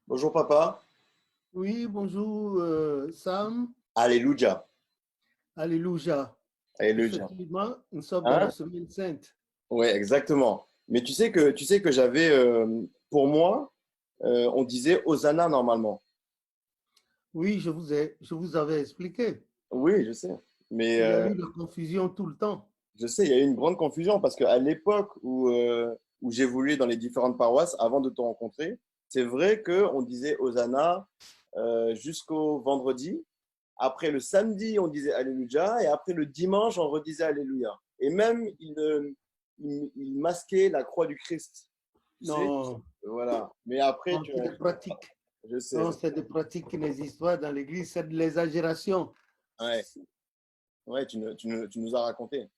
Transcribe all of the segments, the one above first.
Bonjour papa. Oui, bonjour Sam. Alléluia. Alléluia. Alléluia. Effectivement, nous sommes dans la Hein? semaine sainte. Ouais, exactement. Mais tu sais que j'avais, pour moi, on disait Hosanna normalement. Oui, je vous avais expliqué. Oui, je sais. Mais Il y a eu de la confusion tout le temps. je sais, il y a eu une grande confusion parce qu'à l'époque où j'évoluais dans les différentes paroisses, avant de te rencontrer, c'est vrai qu'on disait Hosanna jusqu'au vendredi. Après le samedi, on disait Alléluia. Et après le dimanche, on redisait Alléluia. Et même, il masquait la croix du Christ. Tu sais? Non, Voilà. Mais après, non, c'est des pratiques. je sais. Non, c'est des pratiques qui n'existent pas dans l'Église, c'est de l'exagération. Ouais, ouais, tu nous as raconté.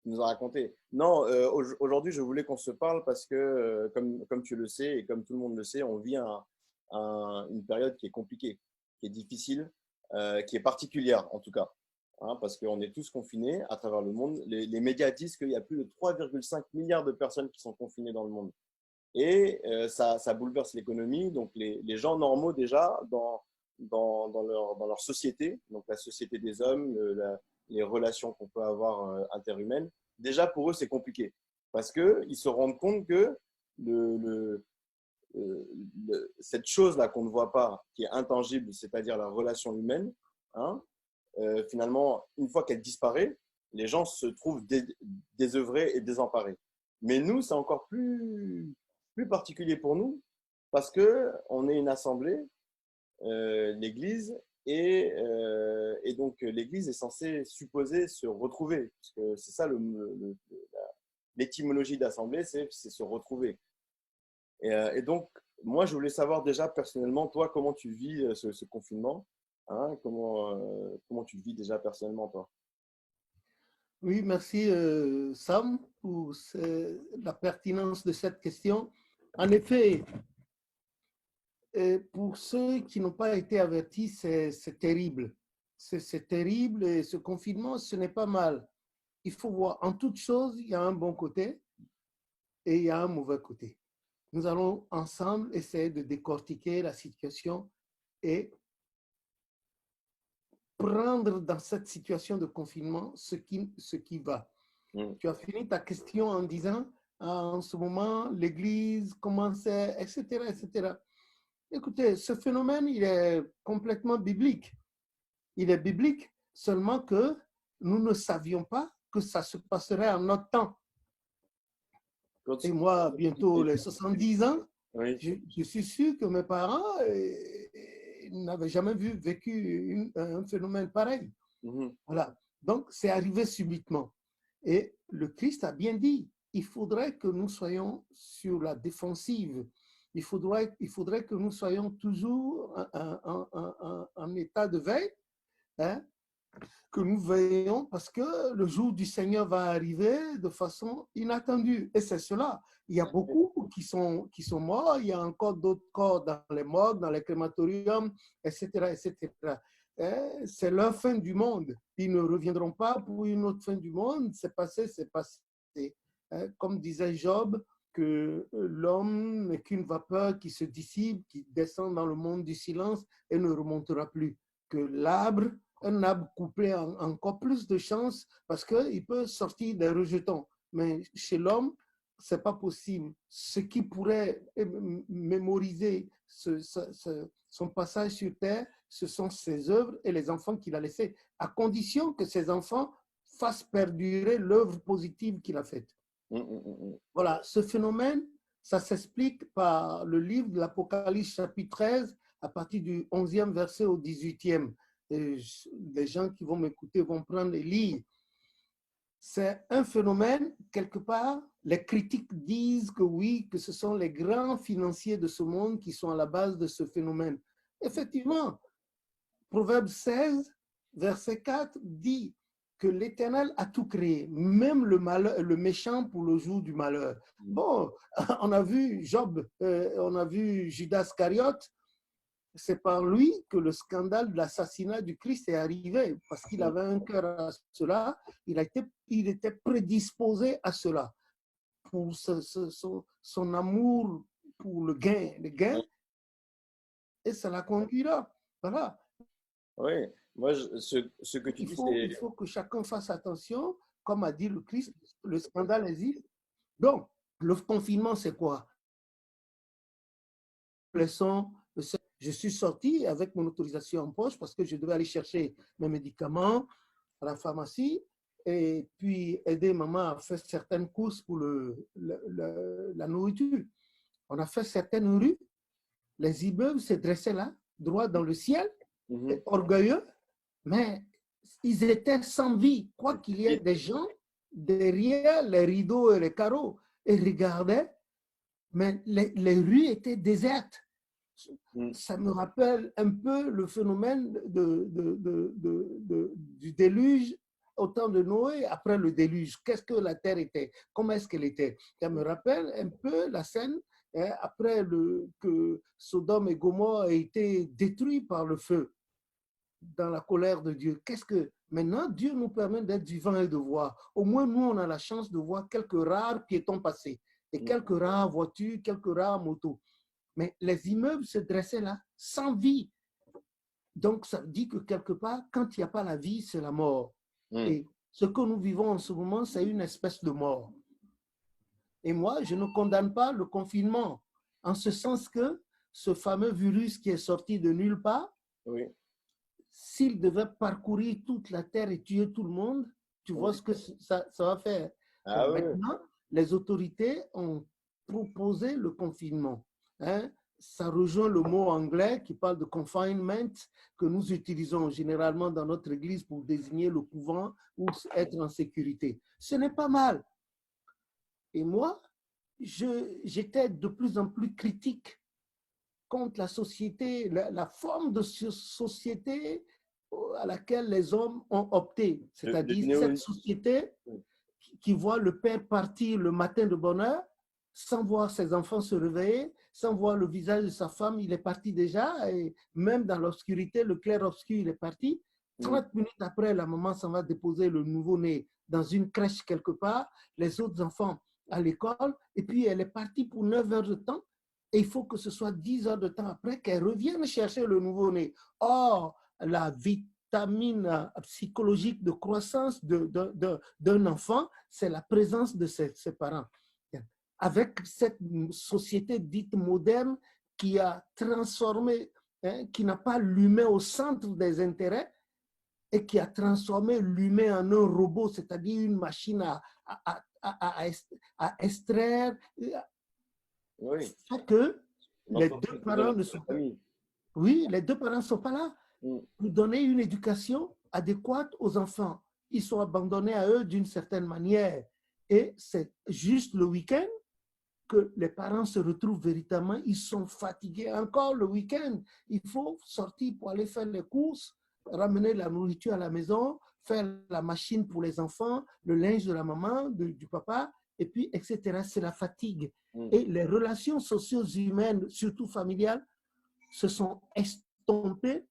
Tu nous as raconté. Non, aujourd'hui, je voulais qu'on se parle parce que, comme tu le sais et comme tout le monde le sait, on vit une période qui est compliquée, qui est difficile, qui est particulière en tout cas. Hein, parce qu'on est tous confinés à travers le monde. Les médias disent qu'il y a plus de 3,5 milliards de personnes qui sont confinées dans le monde. Et ça bouleverse l'économie. Donc les gens normaux déjà dans leur société, donc la société des hommes, les relations qu'on peut avoir interhumaines, déjà pour eux c'est compliqué. Parce qu'ils se rendent compte que le, le, cette chose-là qu'on ne voit pas, qui est intangible, c'est-à-dire la relation humaine, hein, finalement, une fois qu'elle disparaît, les gens se trouvent désœuvrés et désemparés. Mais nous, c'est encore plus particulier pour nous parce que on est une assemblée, l'Église, et donc l'Église est censée supposer se retrouver, parce que c'est ça l'étymologie d'assemblée, c'est se retrouver. Et donc, moi, je voulais savoir déjà personnellement, toi, comment tu vis ce confinement, hein, comment tu le vis déjà personnellement, toi. Oui, merci Sam pour la pertinence de cette question. En effet, pour ceux qui n'ont pas été avertis, c'est terrible. C'est terrible et ce confinement, ce n'est pas mal. Il faut voir, en toute chose, il y a un bon côté et il y a un mauvais côté. Nous allons ensemble essayer de décortiquer la situation et prendre dans cette situation de confinement ce qui va. Mm. Tu as fini ta question en disant, en ce moment, l'Église commençait, etc., etc. Écoutez, ce phénomène, il est complètement biblique. Il est biblique, seulement que nous ne savions pas que ça se passerait en notre temps. Et moi, bientôt les 70 ans, Oui. je suis sûr que mes parents n'avaient jamais vécu un phénomène pareil. Mhm. Voilà. Donc, c'est arrivé subitement. Et le Christ a bien dit, il faudrait que nous soyons sur la défensive. Il faudrait que nous soyons toujours en état de veille, hein, que nous veillons parce que le jour du Seigneur va arriver de façon inattendue. Et c'est cela. Il y a beaucoup qui sont morts. Il y a encore d'autres corps dans les morgues, dans les crématoriums, etc., etc. C'est leur fin du monde. Ils ne reviendront pas pour une autre fin du monde. C'est passé, c'est passé. Comme disait Job, que l'homme n'est qu'une vapeur qui se dissipe, qui descend dans le monde du silence et ne remontera plus. Que l'arbre, un arbre coupé a encore plus de chances parce qu'il peut sortir des rejetons. Mais chez l'homme, ce n'est pas possible. Ce qui pourrait mémoriser son passage sur Terre, ce sont ses œuvres et les enfants qu'il a laissés, à condition que ces enfants fassent perdurer l'œuvre positive qu'il a faite. Voilà, ce phénomène, ça s'explique par le livre de l'Apocalypse chapitre 13 à partir du 11e verset au 18e. Et les gens qui vont m'écouter vont prendre et lire. C'est un phénomène, quelque part, les critiques disent que oui, que ce sont les grands financiers de ce monde qui sont à la base de ce phénomène. Effectivement, Proverbe 16, verset 4 dit que l'Éternel a tout créé, même le malheur, le méchant pour le jour du malheur. Bon, on a vu Job, on a vu Judas Iscariote, c'est par lui que le scandale de l'assassinat du Christ est arrivé, parce qu'il avait un cœur à cela, il était prédisposé à cela, pour son amour pour le gain. et ça la conduira. Voilà. Oui, moi, ce que tu dis, Il c'est… faut que chacun fasse attention. Comme a dit le Christ, le scandale existe. Donc, le confinement, c'est quoi? Je suis sorti avec mon autorisation en poche parce que je devais aller chercher mes médicaments à la pharmacie et puis aider maman à faire certaines courses pour la nourriture. On a fait certaines rues, les immeubles se dressaient là, droit dans le ciel, orgueilleux, mais ils étaient sans vie, quoi qu'il y ait des gens derrière les rideaux et les carreaux et regardaient, mais les rues étaient désertes. Ça me rappelle un peu le phénomène du déluge au temps de Noé, après le déluge. Qu'est-ce que la terre était? Comment est-ce qu'elle était? Ça me rappelle un peu la scène après que Sodome et Gomorrhe a été détruits par le feu dans la colère de Dieu. Qu'est-ce que maintenant Dieu nous permet d'être vivants et de voir? Au moins nous on a la chance de voir quelques rares piétons passer et quelques rares voitures, quelques rares motos. Mais les immeubles se dressaient là, sans vie. Donc, ça dit que quelque part, quand il n'y a pas la vie, c'est la mort. Et ce que nous vivons en ce moment, c'est une espèce de mort. Et moi, je ne condamne pas le confinement, en ce sens que ce fameux virus qui est sorti de nulle part, s'il devait parcourir toute la Terre et tuer tout le monde, tu vois ce que ça va faire. Ah, maintenant, les autorités ont proposé le confinement. Ça rejoint le mot anglais qui parle de confinement que nous utilisons généralement dans notre église pour désigner le couvent ou être en sécurité. Ce n'est pas mal. Et moi, j'étais de plus en plus critique contre la société, la forme de société à laquelle les hommes ont opté. C'est-à-dire cette société qui voit le père partir le matin de bonne heure, sans voir ses enfants se réveiller, sans voir le visage de sa femme, il est parti déjà, et même dans l'obscurité, le clair-obscur, il est parti. 30 minutes après, la maman s'en va déposer le nouveau-né dans une crèche quelque part, les autres enfants à l'école, et puis elle est partie pour 9 heures de temps, et il faut que ce soit 10 heures de temps après qu'elle revienne chercher le nouveau-né. Or, la vitamine psychologique de croissance d'un enfant, c'est la présence de ses parents. Avec cette société dite moderne qui a transformé, qui n'a pas l'humain au centre des intérêts et qui a transformé l'humain en un robot, c'est-à-dire une machine à extraire, fait que les deux parents ne sont pas, les deux parents ne sont pas là pour donner une éducation adéquate aux enfants. Ils sont abandonnés à eux d'une certaine manière. Et c'est juste le week-end que les parents se retrouvent véritablement, ils sont fatigués. Encore le week-end, il faut sortir pour aller faire les courses, ramener la nourriture à la maison, faire la machine pour les enfants, le linge de la maman, du papa, et puis, etc. C'est la fatigue. Et les relations socio-humaines, surtout familiales, se sont estompées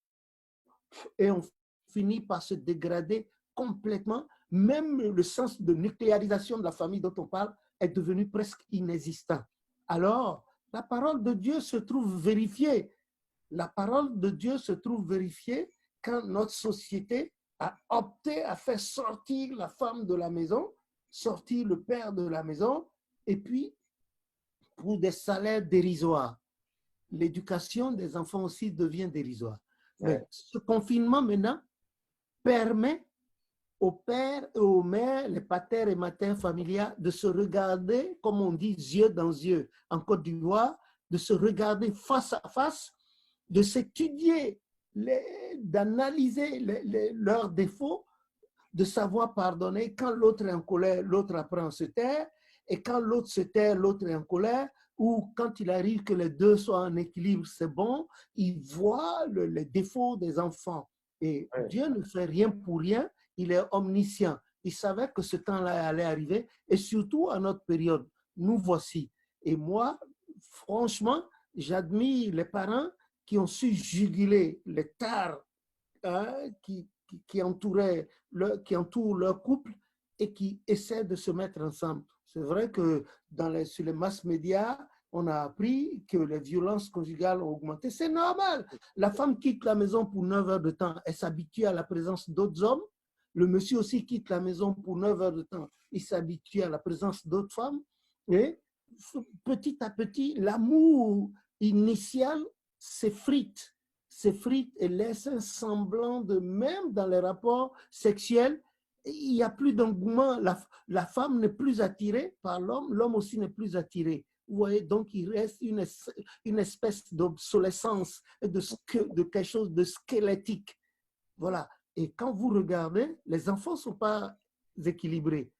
et ont fini par se dégrader complètement. Même le sens de nucléarisation de la famille dont on parle est devenu presque inexistant. Alors, la parole de Dieu se trouve vérifiée. La parole de Dieu se trouve vérifiée quand notre société a opté à faire sortir la femme de la maison, sortir le père de la maison, et puis pour des salaires dérisoires. L'éducation des enfants aussi devient dérisoire. Mais ce confinement maintenant permet aux pères et aux mères, les patères et matères familiales, de se regarder, comme on dit, yeux dans yeux en Côte d'Ivoire, de se regarder face à face, de s'étudier, d'analyser leurs défauts, de savoir pardonner. Quand l'autre est en colère, l'autre apprend à se taire, et quand l'autre se tait, l'autre est en colère, ou quand il arrive que les deux soient en équilibre, c'est bon, il voit les défauts des enfants. Et Dieu ne fait rien pour rien, il est omniscient. Il savait que ce temps-là allait arriver, et surtout à notre période. Nous voici. Et moi, franchement, j'admire les parents qui ont su juguler les tares qui entourent leur couple et qui essaient de se mettre ensemble. C'est vrai que sur les masses médias, on a appris que les violences conjugales ont augmenté. C'est normal. La femme quitte la maison pour 9 heures de temps, elle s'habitue à la présence d'autres hommes. Le monsieur aussi quitte la maison pour 9 heures de temps, il s'habitue à la présence d'autres femmes. Et petit à petit, l'amour initial s'effrite et laisse un semblant de même dans les rapports sexuels. Il n'y a plus d'engouement. La femme n'est plus attirée par l'homme, l'homme aussi n'est plus attiré. Vous voyez, donc il reste une espèce d'obsolescence, de quelque chose de squelettique. Voilà. Et quand vous regardez, les enfants ne sont pas équilibrés.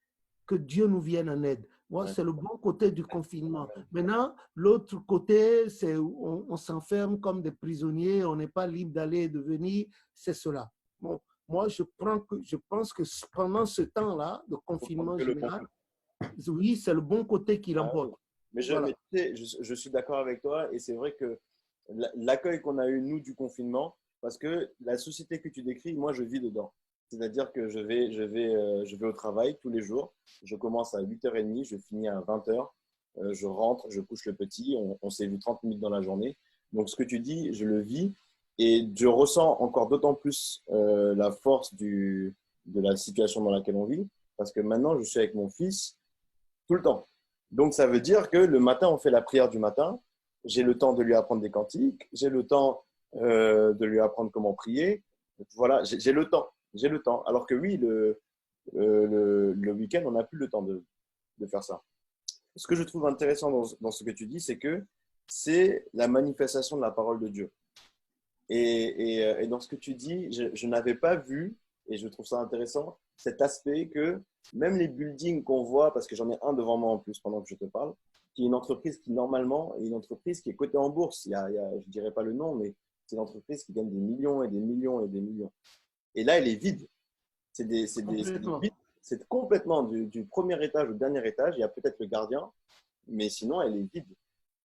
Que Dieu nous vienne en aide. Moi, c'est le bon côté du confinement. Maintenant, l'autre côté, c'est on s'enferme comme des prisonniers, on n'est pas libre d'aller et de venir, c'est cela. Bon, moi, je pense que pendant ce temps-là, de confinement général, oui, c'est le bon côté qui l'emporte. Mais je suis d'accord avec toi et c'est vrai que l'accueil qu'on a eu, nous, du confinement, parce que la société que tu décris, moi, je vis dedans. C'est-à-dire que je vais au travail tous les jours. Je commence à 8h30, je finis à 20h. Je rentre, je couche le petit. On s'est vu 30 minutes dans la journée. Donc, ce que tu dis, je le vis. Et je ressens encore d'autant plus la force de la situation dans laquelle on vit. Parce que maintenant, je suis avec mon fils tout le temps. Donc, ça veut dire que le matin, on fait la prière du matin. J'ai le temps de lui apprendre des cantiques. J'ai le temps de lui apprendre comment prier. Voilà, j'ai le temps. J'ai le temps. Alors que oui, le week-end, on n'a plus le temps de faire ça. Ce que je trouve intéressant dans ce que tu dis, c'est que c'est la manifestation de la parole de Dieu. Et dans ce que tu dis, je n'avais pas vu, et je trouve ça intéressant, cet aspect que même les buildings qu'on voit, parce que j'en ai un devant moi en plus pendant que je te parle, qui est une entreprise qui normalement est une entreprise qui est cotée en bourse. Je ne dirais pas le nom, mais c'est une entreprise qui gagne des millions et des millions et des millions. Et là, elle est vide. C'est complètement du premier étage au dernier étage. Il y a peut-être le gardien, mais sinon, elle est vide.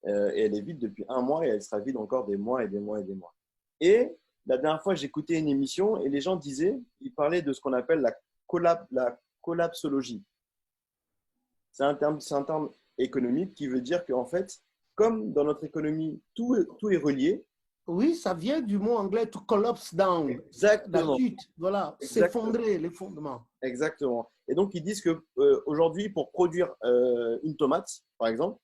Et elle est vide depuis 1 mois et elle sera vide encore des mois et des mois et des mois. Et la dernière fois, j'écoutais une émission et les gens ils parlaient de ce qu'on appelle la collapsologie. C'est un terme économique qui veut dire qu'en fait, comme dans notre économie, tout est relié. Oui, ça vient du mot anglais to collapse down. Exactement. La chute, voilà, s'effondrer, les fondements. Exactement. Et donc, ils disent qu'aujourd'hui, pour produire une tomate, par exemple,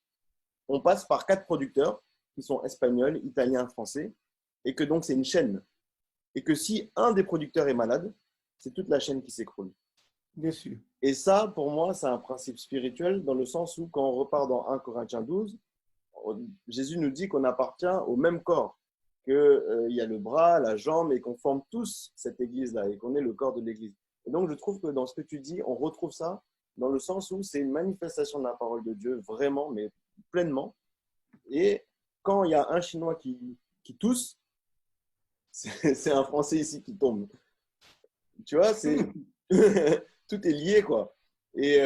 on passe par 4 producteurs qui sont espagnols, italiens, français, et que donc c'est une chaîne. Et que si un des producteurs est malade, c'est toute la chaîne qui s'écroule. Bien sûr. Et ça, pour moi, c'est un principe spirituel dans le sens où, quand on repart dans 1 Corinthiens 12, Jésus nous dit qu'on appartient au même corps, qu'il y a le bras, la jambe, et qu'on forme tous cette église-là, et qu'on est le corps de l'église. Et donc, je trouve que dans ce que tu dis, on retrouve ça dans le sens où c'est une manifestation de la parole de Dieu, vraiment, mais pleinement. Et quand il y a un Chinois qui tousse, c'est un Français ici qui tombe. Tu vois, tout est lié, quoi. Et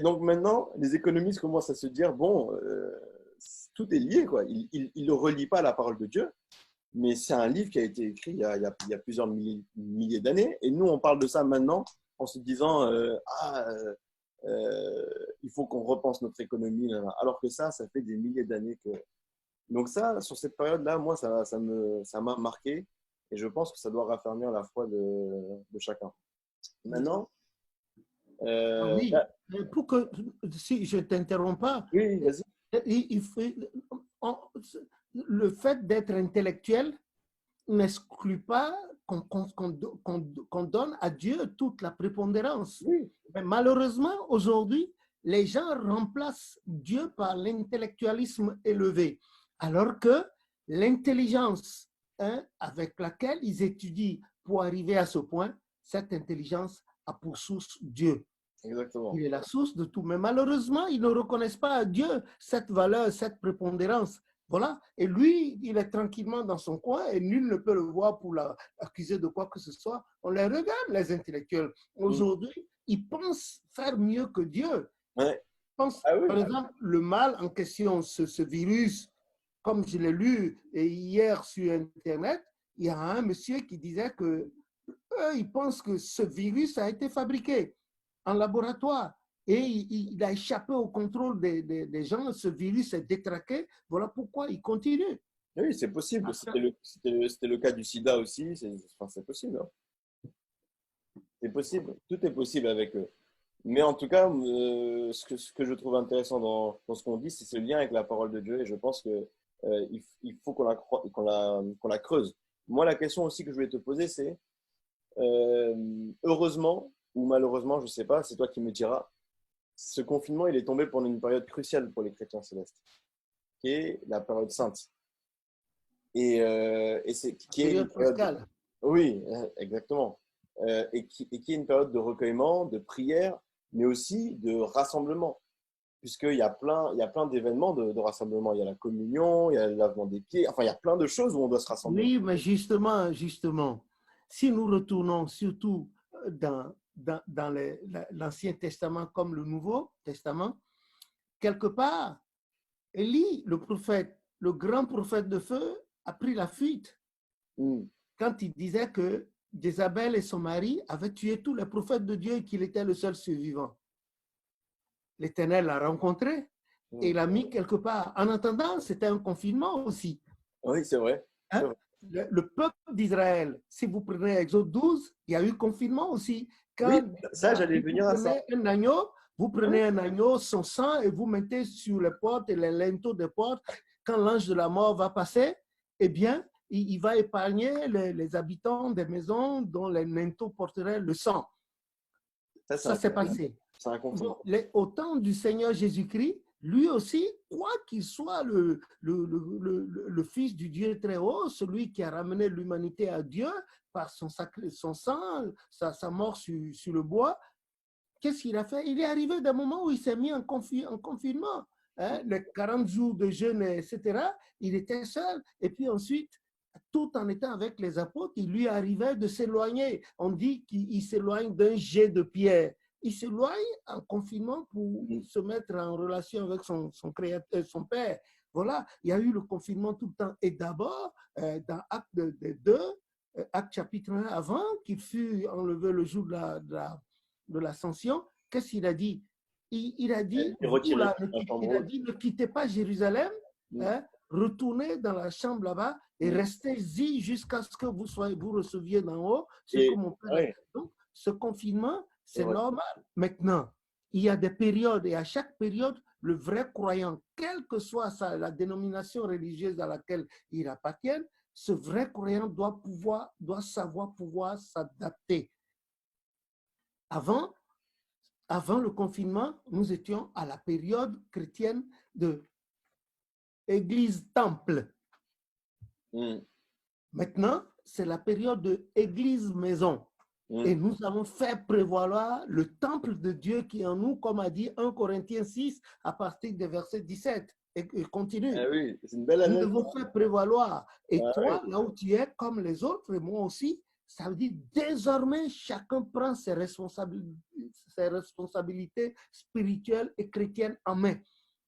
donc maintenant, les économistes commencent à se dire, bon, tout est lié, quoi. Ils ne relient pas à la parole de Dieu, mais c'est un livre qui a été écrit il y a plusieurs milliers d'années. Et nous, on parle de ça maintenant en se disant, il faut qu'on repense notre économie. Là. Alors que ça fait des milliers d'années que… Donc ça, sur cette période-là, moi, ça m'a marqué. Et je pense que ça doit raffermir la foi de chacun. Maintenant… oui, pour que, si je ne t'interromps pas, oui, vas-y. Le fait d'être intellectuel n'exclut pas qu'on donne à Dieu toute la prépondérance. Oui. Mais malheureusement, aujourd'hui, les gens remplacent Dieu par l'intellectualisme élevé, alors que l'intelligence avec laquelle ils étudient pour arriver à ce point, cette intelligence a pour source Dieu. Exactement. Il est la source de tout. Mais malheureusement, ils ne reconnaissent pas à Dieu cette valeur, cette prépondérance. Voilà. Et lui, il est tranquillement dans son coin et nul ne peut le voir pour l'accuser de quoi que ce soit. On les regarde, les intellectuels. Aujourd'hui, ils pensent faire mieux que Dieu. Ouais. Par exemple, le mal en question, ce virus, comme je l'ai lu hier sur Internet, il y a un monsieur qui disait que eux, ils pensent que ce virus a été fabriqué en laboratoire. et il a échappé au contrôle des gens, ce virus est détraqué, voilà pourquoi il continue. Oui, c'est possible. C'était le cas du sida aussi. Enfin, c'est possible, hein. C'est possible. Tout est possible avec eux. Mais en tout cas, ce que je trouve intéressant dans ce qu'on dit, c'est ce lien avec la parole de Dieu. Et je pense que il faut qu'on la creuse. Moi, la question aussi que je voulais te poser, c'est heureusement ou malheureusement, je ne sais pas, c'est toi qui me diras, ce confinement, il est tombé pendant une période cruciale pour les chrétiens célestes, qui est la période sainte. Et c'est qui est une Période période, pascale. oui, exactement, et qui est une période de recueillement, de prière, mais aussi de rassemblement, puisqu'il y a plein d'événements de rassemblement. Il y a la communion, il y a le lavement des pieds, enfin, il y a plein de choses où on doit se rassembler. Oui, mais justement, si nous retournons surtout dans l'Ancien Testament comme le Nouveau Testament, quelque part, Élie, le prophète, le grand prophète de feu, a pris la fuite quand il disait que Jézabel et son mari avaient tué tous les prophètes de Dieu et qu'il était le seul survivant. L'Éternel l'a rencontré et l'a mis quelque part. En attendant, c'était un confinement aussi. Oui, c'est vrai. Hein? Le peuple d'Israël, si vous prenez Exode 12, il y a eu confinement aussi. Quand oui, ça, j'allais venir à ça. un agneau, vous prenez un agneau, son sang, et vous mettez sur les portes et les linteaux des portes. Quand l'ange de la mort va passer, eh bien, il va épargner les habitants des maisons dont les linteaux porteraient le sang. Ça s'est passé. C'est un confinement. Bon, au temps du Seigneur Jésus-Christ, lui aussi, quoi qu'il soit le Fils du Dieu très haut, celui qui a ramené l'humanité à Dieu par son sang, sa mort sur le bois, qu'est-ce qu'il a fait? Il est arrivé d'un moment où il s'est mis en confinement. Hein? Les 40 jours de jeûne, etc., il était seul. Et puis ensuite, tout en étant avec les apôtres, il lui arrivait de s'éloigner. On dit qu'il s'éloigne d'un jet de pierre. Il s'éloigne en confinement pour se mettre en relation avec son créateur, son père. Voilà, il y a eu le confinement tout le temps. Et d'abord, dans Acte 2, Acte chapitre 1, avant qu'il fût enlevé le jour de l'ascension, qu'est-ce qu'il a dit? Il a dit, ne quittez pas Jérusalem, hein, retournez dans la chambre là-bas et restez-y jusqu'à ce que vous receviez d'en haut ce que mon père a dit. Donc, ce confinement, c'est normal. Maintenant, il y a des périodes et à chaque période, le vrai croyant, quelle que soit la dénomination religieuse à laquelle il appartient, ce vrai croyant doit savoir pouvoir s'adapter. Avant le confinement, nous étions à la période chrétienne de Église-temple. Maintenant, c'est la période de Église-maison. Et nous avons fait prévaloir le temple de Dieu qui est en nous, comme a dit 1 Corinthiens 6 à partir du verset 17. Et continue. Oui, c'est une belle année. Nous devons faire prévaloir. Et toi, là où tu es, comme les autres, et moi aussi, ça veut dire désormais, chacun prend ses responsabilités spirituelles et chrétiennes en main.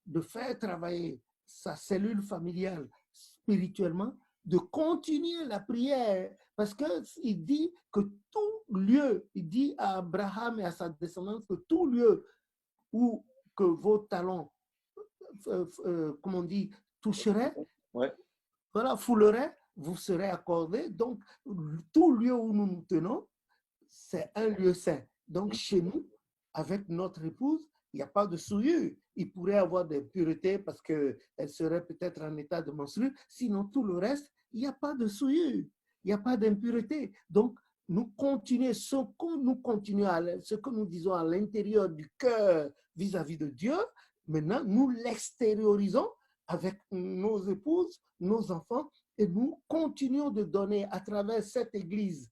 De faire travailler sa cellule familiale spirituellement, de continuer la prière. Parce qu'il dit que tout lieu, il dit à Abraham et à sa descendance que tout lieu où que vos talons, comme on dit, toucheraient, voilà, fouleraient, vous serez accordé. Donc, tout lieu où nous nous tenons, c'est un lieu saint. Donc, chez nous, avec notre épouse, il n'y a pas de souillure. Il pourrait avoir des puretés parce qu'elle serait peut-être en état de menstruer. Sinon, tout le reste, il n'y a pas de souillure. Il n'y a pas d'impureté. Donc, nous continuons, ce que nous disons à l'intérieur du cœur vis-à-vis de Dieu, maintenant, nous l'extériorisons avec nos épouses, nos enfants, et nous continuons de donner à travers cette église,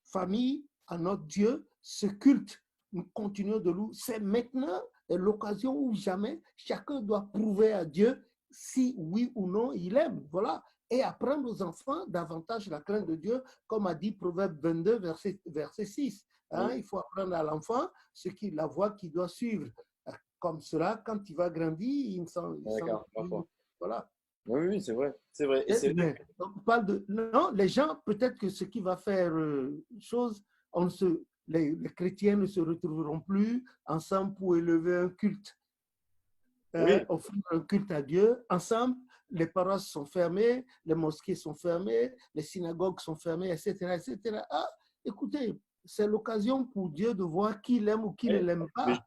famille, à notre Dieu, ce culte. Nous continuons de louer. C'est maintenant l'occasion où jamais chacun doit prouver à Dieu si oui ou non il aime. Voilà. Et apprendre aux enfants davantage la crainte de Dieu, comme a dit Proverbe 22, verset 6. Hein, il faut apprendre à l'enfant la voie qu'il doit suivre. Comme cela, quand il va grandir, voilà. Oui, c'est vrai. C'est vrai. Donc, on parle de... Non, les gens, peut-être que ce qui va faire chose, les chrétiens ne se retrouveront plus ensemble pour élever un culte, Oui, offrir un culte à Dieu. Ensemble, les paroisses sont fermées, les mosquées sont fermées, les synagogues sont fermées, etc., etc. Ah, écoutez, c'est l'occasion pour Dieu de voir qui l'aime ou qui ne ouais. l'aime Mais pas.